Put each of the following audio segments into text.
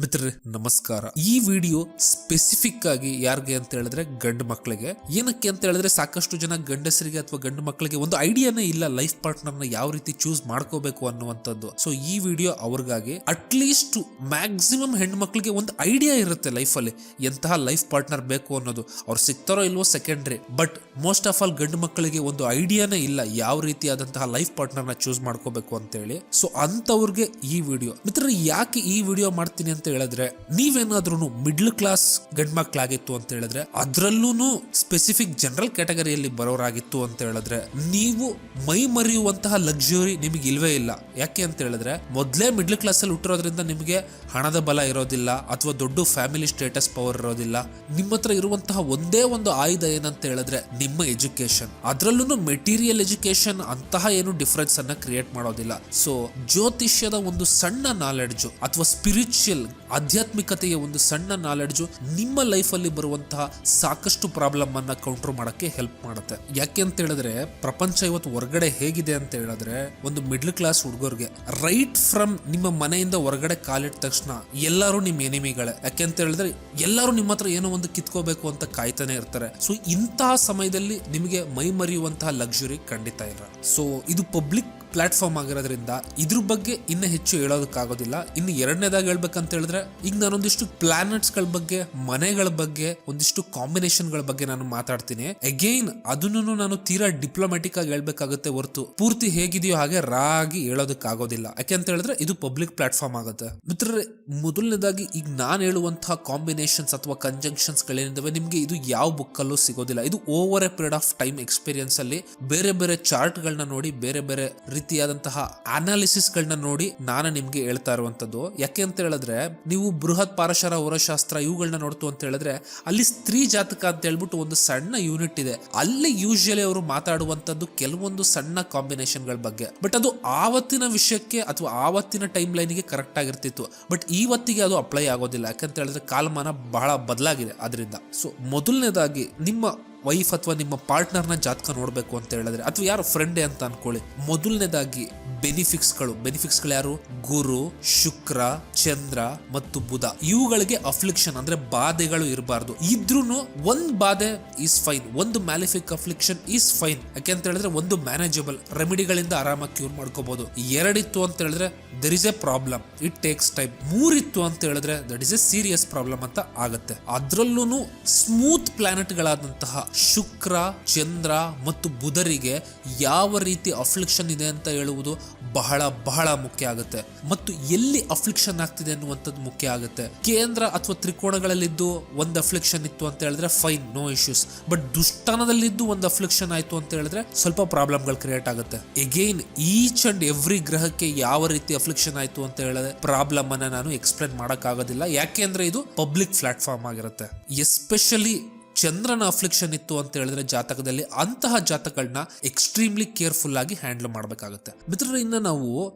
ಮಿತ್ರರೇ ನಮಸ್ಕಾರ. ಈ ವಿಡಿಯೋ ಸ್ಪೆಸಿಫಿಕ್ ಆಗಿ ಯಾರಿಗೆ ಅಂತ ಹೇಳಿದ್ರೆ ಗಂಡು ಮಕ್ಕಳಿಗೆ. ಏನಕ್ಕೆ ಅಂತ ಹೇಳಿದ್ರೆ ಸಾಕಷ್ಟು ಜನ ಗಂಡಸರಿಗೆ ಅಥವಾ ಗಂಡು ಮಕ್ಕಳಿಗೆ ಒಂದು ಐಡಿಯಾನೇ ಇಲ್ಲ ಲೈಫ್ ಪಾರ್ಟ್ನರ್ ನ ಯಾವ ರೀತಿ ಚೂಸ್ ಮಾಡ್ಕೋಬೇಕು ಅನ್ನುವಂಥದ್ದು. ಸೊ ಈ ವಿಡಿಯೋ ಅವ್ರಿಗಾಗಿ. ಅಟ್ಲೀಸ್ಟ್ ಮ್ಯಾಕ್ಸಿಮಮ್ ಹೆಣ್ಣು ಮಕ್ಕಳಿಗೆ ಒಂದು ಐಡಿಯಾ ಇರುತ್ತೆ ಲೈಫ್ ಅಲ್ಲಿ ಎಂತಹ ಲೈಫ್ ಪಾರ್ಟ್ನರ್ ಬೇಕು ಅನ್ನೋದು. ಅವ್ರು ಸಿಗ್ತಾರೋ ಇಲ್ವೋ secondary, but most of all ಗಂಡು ಮಕ್ಕಳಿಗೆ ಒಂದು ಐಡಿಯಾನೇ ಇಲ್ಲ ಯಾವ ರೀತಿಯಾದಂತಹ ಲೈಫ್ ಪಾರ್ಟ್ನರ್ ನ ಚೂಸ್ ಮಾಡ್ಕೋಬೇಕು ಅಂತ ಹೇಳಿ. ಸೊ ಅಂತವ್ರಿಗೆ ಈ ವಿಡಿಯೋ. ಮಿತ್ರರೇ ಯಾಕೆ ಈ ವಿಡಿಯೋ ಮಾಡ್ತೀನಿ ಅಂತ ಹೇಳಿದ್ರೆ, ನೀವೇನಾದ್ರೂ ಮಿಡ್ಲ್ ಕ್ಲಾಸ್ ಗಂಡ್ ಮಕ್ಳಾಗಿತ್ತು ಅಂತ ಹೇಳಿದ್ರೆ, ಅದ್ರಲ್ಲೂ ಸ್ಪೆಸಿಫಿಕ್ ಜನರಲ್ ಕ್ಯಾಟಗರಿಯಲ್ಲಿ ಬರೋರಾಗಿತ್ತು ಅಂತ ಹೇಳಿದ್ರೆ, ನೀವು ಮೈ ಮರೆಯುವಂತಹ ಲಕ್ಸುರಿ ನಿಮಗೆ ಇಲ್ವೇ ಇಲ್ಲ. ಯಾಕೆ ಅಂತ ಹೇಳಿದ್ರೆ, ಮೊದ್ಲೇ ಮಿಡ್ಲ್ ಕ್ಲಾಸ್ ಅಲ್ಲಿ ಹುಟ್ಟಿರೋದ್ರಿಂದ ನಿಮಗೆ ಹಣದ ಬಲ ಇರೋದಿಲ್ಲ ಅಥವಾ ದೊಡ್ಡ ಫ್ಯಾಮಿಲಿ ಸ್ಟೇಟಸ್ ಪವರ್ ಇರೋದಿಲ್ಲ. ನಿಮ್ಮ ಹತ್ರ ಇರುವಂತಹ ಒಂದೇ ಒಂದು ಆಯುಧ ಏನಂತ ಹೇಳಿದ್ರೆ ನಿಮ್ಮ ಎಜುಕೇಶನ್. ಅದ್ರಲ್ಲೂ ಮೆಟೀರಿಯಲ್ ಎಜುಕೇಶನ್ ಅಂತಹ ಏನು ಡಿಫರೆನ್ಸ್ ಅನ್ನ ಕ್ರಿಯೇಟ್ ಮಾಡೋದಿಲ್ಲ. ಸೊ ಜ್ಯೋತಿಷ್ಯದ ಒಂದು ಸಣ್ಣ ನಾಲೆಡ್ಜು ಅಥವಾ ಸ್ಪಿರಿಚುವಲ್ ಆಧ್ಯಾತ್ಮಿಕತೆಯ ಒಂದು ಸಣ್ಣ ನಾಲೆಡ್ಜು ನಿಮ್ಮ ಲೈಫ್ ಅಲ್ಲಿ ಬರುವಂತಹ ಸಾಕಷ್ಟು ಪ್ರಾಬ್ಲಮ್ ಅನ್ನ ಕೌಂಟರ್ ಮಾಡಕ್ಕೆ ಹೆಲ್ಪ್ ಮಾಡುತ್ತೆ. ಯಾಕೆ ಅಂತ ಹೇಳಿದ್ರೆ, ಪ್ರಪಂಚ ಇವತ್ತು ಹೊರಗಡೆ ಹೇಗಿದೆ ಅಂತ ಹೇಳಿದ್ರೆ, ಒಂದು ಮಿಡ್ಲ್ ಕ್ಲಾಸ್ ಹುಡುಗರಿಗೆ ರೈಟ್ ಫ್ರಮ್ ನಿಮ್ಮ ಮನೆಯಿಂದ ಹೊರಗಡೆ ಕಾಲಿಟ್ಟ ತಕ್ಷಣ ಎಲ್ಲರೂ ನಿಮ್ಮ ಎನಿಮಿಗಳೇ. ಯಾಕೆ ಅಂತ ಹೇಳಿದ್ರೆ, ಎಲ್ಲರೂ ನಿಮ್ಮ ಹತ್ರ ಏನೋ ಒಂದು ಕಿತ್ಕೋಬೇಕು ಅಂತ ಕಾಯ್ತಾನೆ ಇರ್ತಾರೆ. ಸೊ ಇಂತಹ ಸಮಯದಲ್ಲಿ ನಿಮಗೆ ಮೈ ಮರೆಯುವಂತಹ ಲಕ್ಸುರಿ ಖಂಡಿತ ಇಲ್ಲ. ಸೊ ಇದು ಪಬ್ಲಿಕ್ ಪ್ಲಾಟ್ಫಾರ್ಮ್ ಆಗಿರೋದ್ರಿಂದ ಇದ್ರ ಬಗ್ಗೆ ಇನ್ನು ಹೆಚ್ಚು ಹೇಳೋದಕ್ಕಾಗೋದಿಲ್ಲ. ಇನ್ನು ಎರಡನೇದಾಗಿ ಹೇಳ್ಬೇಕಂತ ಹೇಳಿದ್ರೆ, ಈಗ ನಾನೊಂದಿಷ್ಟು ಪ್ಲಾನೆಟ್ಸ್ ಗಳ ಬಗ್ಗೆ, ಮನೆಗಳ ಬಗ್ಗೆ, ಒಂದಿಷ್ಟು ಕಾಂಬಿನೇಷನ್ ಗಳ ಬಗ್ಗೆ ನಾನು ಮಾತಾಡ್ತೀನಿ. ಅಗೈನ್ ಅದನ್ನು ನಾನು ತೀರಾ ಡಿಪ್ಲೊಮ್ಯಾಟಿಕ್ ಆಗಿ ಹೇಳ್ಬೇಕಾಗುತ್ತೆ ಹೊರತು ಪೂರ್ತಿ ಹೇಗಿದೆಯೋ ಹಾಗೆ ರಾಗಿ ಹೇಳೋದಕ್ಕಾಗೋದಿಲ್ಲ. ಯಾಕೆ ಅಂತ ಹೇಳಿದ್ರೆ ಇದು ಪಬ್ಲಿಕ್ ಪ್ಲಾಟ್ಫಾರ್ಮ್ ಆಗುತ್ತೆ. ಮಿತ್ರರೇ, ಮೊದಲನೇದಾಗಿ ಈಗ ನಾನು ಹೇಳುವಂತಹ ಕಾಂಬಿನೇಷನ್ಸ್ ಅಥವಾ ಕಂಜಂಕ್ಷನ್ಸ್ ಗಳೇನಿದಾವೆ, ನಿಮ್ಗೆ ಇದು ಯಾವ ಬುಕ್ ಅಲ್ಲೂ ಸಿಗೋದಿಲ್ಲ. ಇದು over A period of time experience ಅಲ್ಲಿ ಬೇರೆ ಬೇರೆ ಚಾರ್ಟ್ ಗಳನ್ನ ನೋಡಿ, ಬೇರೆ ಬೇರೆ ರೀತಿಯಾದಂತಹ ಅನಾಲಿಸಿಸ್ ಗಳನ್ನ ನೋಡಿ ನಾನು ನಿಮ್ಗೆ ಹೇಳ್ತಾ ಇರುವಂತದ್ದು. ಯಾಕೆ ಅಂತ ಹೇಳಿದ್ರೆ, ನೀವು ಬೃಹತ್ ಪಾರಶರ ಹೊರಶಾಸ್ತ್ರ ಇವುಗಳನ್ನ ನೋಡ್ತು ಅಂತ ಹೇಳಿದ್ರೆ, ಅಲ್ಲಿ ಸ್ತ್ರೀ ಜಾತಕ ಅಂತ ಹೇಳ್ಬಿಟ್ಟು ಒಂದು ಸಣ್ಣ ಯೂನಿಟ್ ಇದೆ. ಅಲ್ಲಿ ಯೂಶಲಿ ಅವರು ಮಾತಾಡುವಂತದ್ದು ಕೆಲವೊಂದು ಸಣ್ಣ ಕಾಂಬಿನೇಷನ್ ಗಳ ಬಗ್ಗೆ. ಬಟ್ ಅದು ಆವತ್ತಿನ ವಿಷಯಕ್ಕೆ ಅಥವಾ ಆವತ್ತಿನ ಟೈಮ್ ಲೈನ್ಗೆ ಕರೆಕ್ಟ್ ಆಗಿರ್ತಿತ್ತು. ಬಟ್ ಇವತ್ತಿಗೆ ಅದು ಅಪ್ಲೈ ಆಗೋದಿಲ್ಲ. ಯಾಕಂತ ಹೇಳಿದ್ರೆ ಕಾಲಮಾನ ಬಹಳ ಬದಲಾಗಿದೆ ಅದರಿಂದ. ಸೊ ಮೊದಲನೇದಾಗಿ ನಿಮ್ಮ ವೈಫ್ ಅಥವಾ ನಿಮ್ಮ ಪಾರ್ಟ್ನರ್ನ ಜಾತಕ ನೋಡ್ಬೇಕು ಅಂತ ಹೇಳಿದ್ರೆ, ಅಥವಾ ಯಾರು ಫ್ರೆಂಡೇ ಅಂತ ಅನ್ಕೊಳ್ಳಿ, ಮೊದಲನೇದಾಗಿ ಬೆನಿಫಿಕ್ಸ್ಗಳು ಯಾರು? ಗುರು, ಶುಕ್ರ, ಚಂದ್ರ ಮತ್ತು ಬುಧ. ಇವುಗಳಿಗೆ ಅಫ್ಲಿಕ್ಷನ್ ಅಂದ್ರೆ ಬಾಧೆಗಳು ಇರಬಾರ್ದು. ಇದ್ರೂ ಒಂದ್ ಬಾಧೆ ಈಸ್ ಫೈನ್, ಒಂದು ಮ್ಯಾಲಿಫಿಕ್ ಅಫ್ಲಿಕ್ಷನ್ ಈಸ್ ಫೈನ್. ಯಾಕೆ ಅಂತ ಹೇಳಿದ್ರೆ ಒಂದು ಮ್ಯಾನೇಜಬಲ್ ರೆಮಿಡಿಗಳಿಂದ ಆರಾಮಾಗಿ ಕ್ಯೂರ್ ಮಾಡ್ಕೋಬಹುದು. ಎರಡಿತ್ತು ಅಂತ ಹೇಳಿದ್ರೆ there is a problem, it takes time. ಮೂರಿತ್ತು ಅಂತ ಹೇಳಿದ್ರೆ that is a serious problem ಅಂತ ಆಗುತ್ತೆ. ಅದ್ರಲ್ಲೂ ಸ್ಮೂತ್ ಪ್ಲಾನೆಟ್ ಗಳಾದಂತಹ ಶುಕ್ರ, ಚಂದ್ರ ಮತ್ತು ಬುಧರಿಗೆ ಯಾವ ರೀತಿ ಅಫ್ಲಿಕ್ಷನ್ ಇದೆ ಅಂತ ಹೇಳುವುದು ಬಹಳ ಬಹಳ ಮುಖ್ಯ ಆಗುತ್ತೆ. ಮತ್ತು ಎಲ್ಲಿ ಅಫ್ಲಿಕ್ಷನ್ ಆಗ್ತಿದೆ ಅನ್ನುವಂಥದ್ದು ಮುಖ್ಯ ಆಗುತ್ತೆ. ಕೇಂದ್ರ ಅಥವಾ ತ್ರಿಕೋಣಗಳಲ್ಲಿದ್ದು ಒಂದು ಅಫ್ಲಿಕ್ಷನ್ ಇತ್ತು ಅಂತ ಹೇಳಿದ್ರೆ ಫೈನ್, ನೋ ಇಶ್ಯೂಸ್. ಬಟ್ ದುಷ್ಟಾನದಲ್ಲಿದ್ದು ಒಂದು ಅಫ್ಲಿಕ್ಷನ್ ಆಯ್ತು ಅಂತ ಹೇಳಿದ್ರೆ ಸ್ವಲ್ಪ ಪ್ರಾಬ್ಲಮ್ಗಳು ಕ್ರಿಯೇಟ್ ಆಗುತ್ತೆ. ಎಗೈನ್ ಈಚ್ ಅಂಡ್ ಎವ್ರಿ ಗ್ರಹಕ್ಕೆ ಯಾವ ರೀತಿ ಅಫ್ಲಿಕ್ಷನ್ ಆಯ್ತು ಅಂತ ಹೇಳಿದ್ರೆ ಪ್ರಾಬ್ಲಮ್ ಅನ್ನ ನಾನು ಎಕ್ಸ್ಪ್ಲೇನ್ ಮಾಡಕ್ ಆಗೋದಿಲ್ಲ. ಯಾಕೆ ಅಂದ್ರೆ ಇದು ಪಬ್ಲಿಕ್ ಪ್ಲಾಟ್ಫಾರ್ಮ್ ಆಗಿರುತ್ತೆ. ಎಸ್ಪೆಷಲಿ ಚಂದ್ರನ ಅಫ್ಲಿಕ್ಷನ್ ಇತ್ತು ಅಂತ ಹೇಳಿದ್ರೆ ಜಾತಕದಲ್ಲಿ, ಅಂತಹ ಜಾತಕಗಳನ್ನ ಎಕ್ಸ್ಟ್ರೀಮ್ಲಿ ಕೇರ್ಫುಲ್ ಆಗಿ ಹ್ಯಾಂಡಲ್ ಮಾಡಬೇಕಾಗುತ್ತೆ. ಮಿತ್ರರೇ, ಇನ್ನ ನಾವು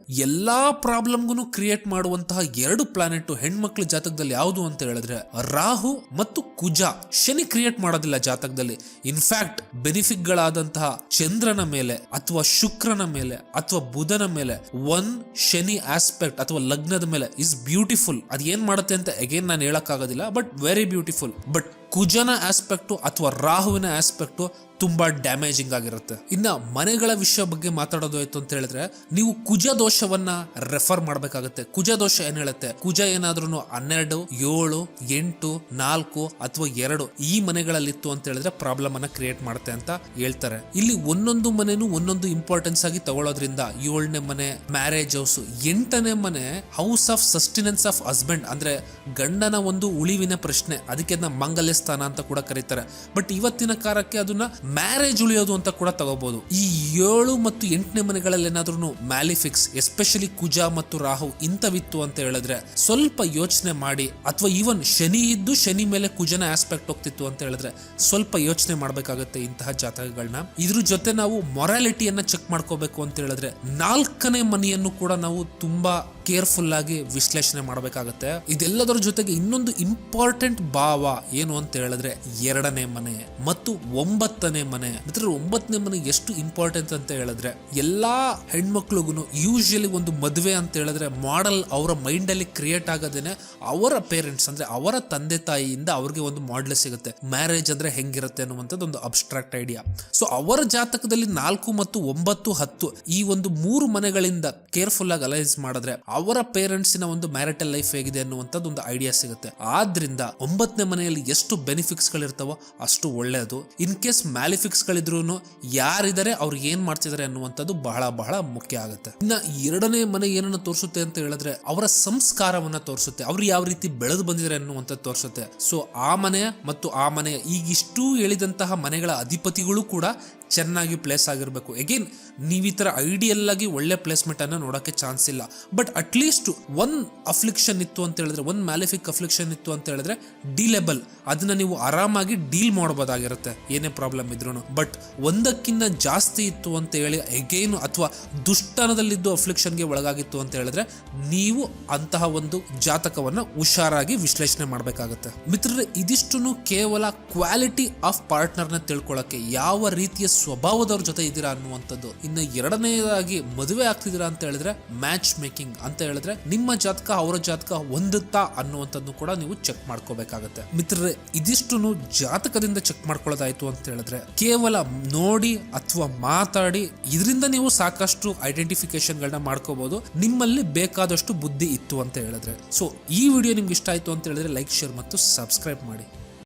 ಎಲ್ಲಾ ಪ್ರಾಬ್ಲಮ್ಗೂ ಕ್ರಿಯೇಟ್ ಮಾಡುವಂತಹ ಎರಡು ಪ್ಲಾನೆಟ್ ಹೆಣ್ಮಕ್ಳ ಜಾತಕದಲ್ಲಿ ಯಾವುದು ಅಂತ ಹೇಳಿದ್ರೆ ರಾಹು ಮತ್ತು ಕುಜ. ಶನಿ ಕ್ರಿಯೇಟ್ ಮಾಡೋದಿಲ್ಲ ಜಾತಕದಲ್ಲಿ. ಇನ್ಫ್ಯಾಕ್ಟ್ ಬೆನಿಫಿಕ್ ಗಳಾದಂತಹ ಚಂದ್ರನ ಮೇಲೆ ಅಥವಾ ಶುಕ್ರನ ಮೇಲೆ ಅಥವಾ ಬುಧನ ಮೇಲೆ ಒನ್ ಶನಿ ಆಸ್ಪೆಕ್ಟ್ ಅಥವಾ ಲಗ್ನದ ಮೇಲೆ ಇಸ್ ಬ್ಯೂಟಿಫುಲ್. ಅದ್ ಏನ್ ಮಾಡುತ್ತೆ ಅಂತ ಅಗೇನ್ ನಾನು ಹೇಳಕ್ ಆಗೋದಿಲ್ಲ, ಬಟ್ ವೆರಿ ಬ್ಯೂಟಿಫುಲ್. ಬಟ್ ಕುಜನ ಆಸ್ಪೆಕ್ಟ್ ಅಥವಾ ರಾಹುವಿನ ಆಸ್ಪೆಕ್ಟ್ ತುಂಬಾ ಡ್ಯಾಮೇಜಿಂಗ್ ಆಗಿರುತ್ತೆ. ಇನ್ನ ಮನೆಗಳ ವಿಷಯ ಬಗ್ಗೆ ಮಾತಾಡೋದಾಯ್ತು ಅಂತ ಹೇಳಿದ್ರೆ, ನೀವು ಕುಜ ದೋಷವನ್ನ ರೆಫರ್ ಮಾಡಬೇಕಾಗುತ್ತೆ. ಕುಜ ದೋಷ ಏನ್ ಹೇಳುತ್ತೆ? ಕುಜ ಏನಾದ್ರೂ 12, 7, 8, 4 ಅಥವಾ 2 ಈ ಮನೆಗಳಲ್ಲಿತ್ತು ಅಂತ ಹೇಳಿದ್ರೆ ಪ್ರಾಬ್ಲಮ್ ಅನ್ನ ಕ್ರಿಯೇಟ್ ಮಾಡುತ್ತೆ ಅಂತ ಹೇಳ್ತಾರೆ. ಇಲ್ಲಿ ಒಂದೊಂದು ಮನೆನೂ ಒಂದೊಂದು ಇಂಪಾರ್ಟೆನ್ಸ್ ಆಗಿ ತಗೊಳ್ಳೋದ್ರಿಂದ 7ನೇ ಮನೆ ಮ್ಯಾರೇಜ್ ಹೌಸ್, 8ನೇ ಮನೆ house of sustenance of husband ಅಂದ್ರೆ ಗಂಡನ ಒಂದು ಉಳಿವಿನ ಪ್ರಶ್ನೆ. ಅದಕ್ಕೆ ಅದನ್ನ ಮಂಗಲ್ಯ ಸ್ಥಾನ ಅಂತ ಕೂಡ ಕರೀತಾರೆ. ಬಟ್ ಇವತ್ತಿನ ಕಾಲಕ್ಕೆ ಅದನ್ನ ಮ್ಯಾರೇಜ್ ಉಳಿಯೋದು ಅಂತ ಕೂಡ ತಗೋಬಹುದು. ಈ 7 ಮತ್ತು 8ನೇ ಮನೆಗಳಲ್ಲಿ ಏನಾದ್ರೂ ಮ್ಯಾಲಿಫಿಕ್ಸ್, ಎಸ್ಪೆಷಲಿ ಕುಜ ಮತ್ತು ರಾಹು ಇಂಥವಿತ್ತು ಅಂತ ಹೇಳಿದ್ರೆ ಸ್ವಲ್ಪ ಯೋಚನೆ ಮಾಡಿ. ಅಥವಾ ಈವನ್ ಶನಿ ಇದ್ದು ಶನಿ ಮೇಲೆ ಕುಜನ ಆಸ್ಪೆಕ್ಟ್ ಹೋಗ್ತಿತ್ತು ಅಂತ ಹೇಳಿದ್ರೆ ಸ್ವಲ್ಪ ಯೋಚನೆ ಮಾಡಬೇಕಾಗುತ್ತೆ ಇಂತಹ ಜಾತಕಗಳನ್ನ. ಇದ್ರ ಜೊತೆ ನಾವು ಮೊರಾಲಿಟಿಯನ್ನ ಚೆಕ್ ಮಾಡ್ಕೋಬೇಕು ಅಂತ ಹೇಳಿದ್ರೆ 4ನೇ ಮನೆಯನ್ನು ಕೂಡ ನಾವು ತುಂಬಾ ಕೇರ್ಫುಲ್ ಆಗಿ ವಿಶ್ಲೇಷಣೆ ಮಾಡಬೇಕಾಗತ್ತೆ. ಇದೆಲ್ಲದರ ಜೊತೆಗೆ ಇನ್ನೊಂದು ಇಂಪಾರ್ಟೆಂಟ್ ಭಾವ ಏನು ಅಂತ ಹೇಳಿದ್ರೆ 2ನೇ ಮನೆ ಮತ್ತು 9ನೇ ಮನೆ. ಮಿತ್ರರು 9ನೇ ಮನೆ ಎಷ್ಟು ಇಂಪಾರ್ಟೆಂಟ್ ಅಂತ ಹೇಳಿದ್ರೆ ಎಲ್ಲಾ ಹೆಣ್ಮಕ್ಳಿಗೂ ಯೂಶಲಿ ಒಂದು ಮದುವೆ ಅಂತ ಹೇಳಿದ್ರೆ ಮಾಡೆಲ್ ಅವರ ಮೈಂಡ್ ಅಲ್ಲಿ ಕ್ರಿಯೇಟ್ ಆಗೋದೇನೆ ಅವರ ಪೇರೆಂಟ್ಸ್ ಅಂದ್ರೆ ಅವರ ತಂದೆ ತಾಯಿಯಿಂದ ಅವ್ರಿಗೆ ಒಂದು ಮಾಡೆಲ್ ಸಿಗುತ್ತೆ. ಮ್ಯಾರೇಜ್ ಅಂದ್ರೆ ಹೆಂಗಿರುತ್ತೆ ಅನ್ನುವಂಥದ್ದು ಒಂದು ಅಬ್ಸ್ಟ್ರಾಕ್ಟ್ ಐಡಿಯಾ. ಸೊ ಅವರ ಜಾತಕದಲ್ಲಿ 4 ಮತ್ತು 9, 10 ಈ ಒಂದು 3 ಮನೆಗಳಿಂದ ಕೇರ್ಫುಲ್ ಆಗಿ ಅಲೈಸ್ ಮಾಡಿದ್ರೆ ಅವರ ಪೇರೆಂಟ್ಸಿನ ಒಂದು ಮ್ಯಾರಿಟಲ್ ಲೈಫ್ ಹೇಗಿದೆ ಅನ್ನುವಂಥದ್ದು ಒಂದು ಐಡಿಯಾ ಸಿಗುತ್ತೆ. ಆದ್ರಿಂದ 9ನೇ ಮನೆಯಲ್ಲಿ ಎಷ್ಟು ಬೆನಿಫಿಟ್ಸ್ ಗಳಿರ್ತಾವೋ ಅಷ್ಟು ಒಳ್ಳೆಯದು. ಇನ್ ಕೇಸ್ ಮ್ಯಾಲಿಫಿಕ್ಸ್ ಗಳಿದ್ರು ಯಾರಿದ್ದಾರೆ ಅವ್ರು ಏನ್ ಮಾಡ್ತಿದ್ದಾರೆ ಅನ್ನುವಂಥದ್ದು ಬಹಳ ಬಹಳ ಮುಖ್ಯ ಆಗುತ್ತೆ. ಇನ್ನ 2ನೇ ಮನೆ ಏನನ್ನ ತೋರಿಸುತ್ತೆ ಅಂತ ಹೇಳಿದ್ರೆ ಅವರ ಸಂಸ್ಕಾರವನ್ನ ತೋರಿಸುತ್ತೆ, ಅವ್ರು ಯಾವ ರೀತಿ ಬೆಳೆದು ಬಂದಿದ್ದಾರೆ ಅನ್ನುವಂಥದ್ದು ತೋರಿಸುತ್ತೆ. ಸೊ ಆ ಮನೆ ಮತ್ತು ಆ ಮನೆಯ ಈಗಿಷ್ಟು ಹೇಳಿದಂತಹ ಮನೆಗಳ ಅಧಿಪತಿಗಳು ಕೂಡ ಚೆನ್ನಾಗಿ ಪ್ಲೇಸ್ ಆಗಿರಬೇಕು. ಅಗೇನ್ ನೀವು ಈ ತರ ಐಡಿಯಲ್ ಆಗಿ ಒಳ್ಳೆ ಪ್ಲೇಸ್ಮೆಂಟ್ ಅನ್ನ ನೋಡಕ್ಕೆ ಚಾನ್ಸ್ ಇಲ್ಲ. ಬಟ್ ಅಟ್ಲೀಸ್ಟ್ ಒನ್ ಅಫ್ಲಿಕ್ಷನ್ ಇತ್ತು ಅಂತ ಹೇಳಿದ್ರೆ, ಒಂದು ಮ್ಯಾಲಿಫಿಕ್ ಅಫ್ಲಿಕ್ಷನ್ ಇತ್ತು ಅಂತ ಹೇಳಿದ್ರೆ ಡೀಲೆಬಲ್, ಅದನ್ನ ನೀವು ಆರಾಮಾಗಿ ಡೀಲ್ ಮಾಡಬಹುದಾಗಿರುತ್ತೆ ಏನೇ ಪ್ರಾಬ್ಲಮ್ ಇದ್ರು. ಬಟ್ ಒಂದಕ್ಕಿಂತ ಜಾಸ್ತಿ ಇತ್ತು ಅಂತ ಹೇಳಿ ಅಗೇನ್ ಅಥವಾ ದುಷ್ಟನದಲ್ಲಿದ್ದು ಅಫ್ಲಿಕ್ಷನ್ಗೆ ಒಳಗಾಗಿತ್ತು ಅಂತ ಹೇಳಿದ್ರೆ ನೀವು ಅಂತಹ ಒಂದು ಜಾತಕವನ್ನ ಹುಷಾರಾಗಿ ವಿಶ್ಲೇಷಣೆ ಮಾಡಬೇಕಾಗುತ್ತೆ. ಮಿತ್ರರೇ, ಇದಿಷ್ಟು ಕೇವಲ ಕ್ವಾಲಿಟಿ ಆಫ್ ಪಾರ್ಟ್ನರ್ನ ತಿಳ್ಕೊಳ್ಳಕ್ಕೆ, ಯಾವ ರೀತಿಯ ಸ್ವಭಾವದವ್ರ ಜೊತೆ ಇದ್ದೀರಾ ಅನ್ನುವಂಥದ್ದು. ಇನ್ನು 2ನೇದಾಗಿ ಮದುವೆ ಆಗ್ತಿದ್ದೀರಾ ಅಂತ ಹೇಳಿದ್ರೆ ಮ್ಯಾಚ್ ಮೇಕಿಂಗ್ ಅಂತ ಹೇಳಿದ್ರೆ ನಿಮ್ಮ ಜಾತಕ ಅವರ ಜಾತಕ ಹೊಂದುತ್ತಾ ಅನ್ನುವಂಥದ್ದು ಕೂಡ ನೀವು ಚೆಕ್ ಮಾಡ್ಕೋಬೇಕಾಗತ್ತೆ. ಮಿತ್ರರೇ, ಇದಿಷ್ಟು ಜಾತಕದಿಂದ ಚೆಕ್ ಮಾಡ್ಕೊಳ್ಳೋದಾಯ್ತು ಅಂತ ಹೇಳಿದ್ರೆ ಕೇವಲ ನೋಡಿ ಅಥವಾ ಮಾತಾಡಿ ಇದರಿಂದ ನೀವು ಸಾಕಷ್ಟು ಐಡೆಂಟಿಫಿಕೇಶನ್ ಗಳನ್ನ ಮಾಡ್ಕೋಬಹುದು, ನಿಮ್ಮಲ್ಲಿ ಬೇಕಾದಷ್ಟು ಬುದ್ಧಿ ಇತ್ತು ಅಂತ ಹೇಳಿದ್ರೆ. ಸೊ ಈ ವಿಡಿಯೋ ನಿಮ್ಗೆ ಇಷ್ಟ ಆಯ್ತು ಅಂತ ಹೇಳಿದ್ರೆ ಲೈಕ್, ಶೇರ್ ಮತ್ತು ಸಬ್ಸ್ಕ್ರೈಬ್ ಮಾಡಿ.